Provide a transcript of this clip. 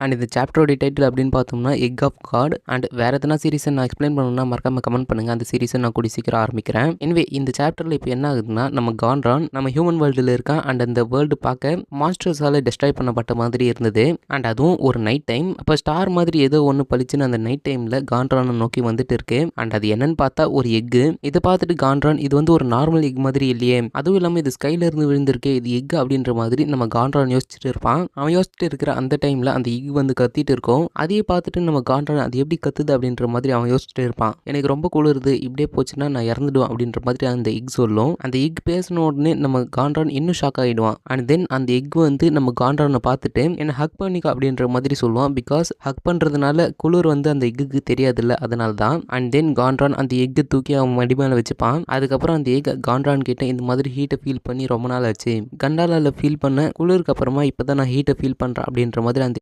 And இந்த சாப்டரோட title அப்படின்னு பார்த்தோம்னா எக் ஆஃப் காட். அண்ட் வேற எதனா சீரிஸை நான் எக்ஸ்பிளைன் பண்ணணும்னா மறக்காம கமெண்ட் பண்ணுங்க. அந்த சீரிஸை நான் கூடி சீக்கிரம் ஆரம்பிக்கிறேன். எனவே இந்த சாப்டர்ல இப்போ என்ன ஆகுதுன்னா, நம்ம கான்ரான் நம்ம ஹியூமன் வேர்ல்டில் இருக்கான். அண்ட் அந்த வேர்ல்டு பார்க்க மாஸ்டர்ஸால டெஸ்ட்ராய் பண்ணப்பட்ட மாதிரி இருந்தது. அண்ட் அதுவும் ஒரு நைட் டைம். அப்போ ஸ்டார் மாதிரி ஏதோ ஒன்று பளிச்சுன்னு அந்த நைட் டைம்ல கான்ரானை நோக்கி வந்துட்டு இருக்கு. அண்ட் அது என்னன்னு பார்த்தா ஒரு எக்கு. இதை பார்த்துட்டு கான்ரான் இது வந்து ஒரு நார்மல் எக் மாதிரி இல்லையே, அதுவும் இல்லாமல் இது ஸ்கைல இருந்து விழுந்திருக்கு, இது எக் அப்படின்ற மாதிரி நம்ம கான்ரான் யோசிச்சுட்டு இருப்பான். அவன் யோசிச்சுட்டு இருக்கிற அந்த டைம்ல அந்த எக் வந்து கத்திட்டு இருக்கும். அதையே பார்த்துட்டு நம்ம கான்ரான் அது எப்படி கத்துது அப்படின்ற மாதிரி அவன் யோசிச்சுட்டு இருப்பான். எனக்கு ரொம்ப குளிருது, இப்படியே போச்சுன்னா நான் இறந்துடுவேன் அப்படின்ற மாதிரி அந்த எக் சொல்லும். அந்த எக் பேசின உடனே நம்ம கான்ரான் இன்னும் ஷாக் ஆகிடுவான். அண்ட் தென் அந்த எக் வந்து நம்ம கான்ரானை பார்த்துட்டு என்ன ஹக் பண்ணிக்க அப்படின்ற மாதிரி சொல்லுவான். பிகாஸ் ஹக் பண்றதுனால குளிர் வந்து அந்த எக்குக்கு தெரியாதுல்ல, அதனால தான். அண்ட் தென் கான்ரான் அந்த எக்கை தூக்கி அவன் மடி மேலே வச்சுப்பான். அதுக்கப்புறம் அந்த எக் கான்ரான் கிட்ட இந்த மாதிரி ஹீட்டை ஃபீல் பண்ணி ரொம்ப நாள் ஆச்சு, கண்டாலால ஃபீல் பண்ண குளிருக்கு அப்புறமா இப்போதான் நான் ஹீட்டை ஃபீல் பண்றேன் அப்படின்ற மாதிரி அந்த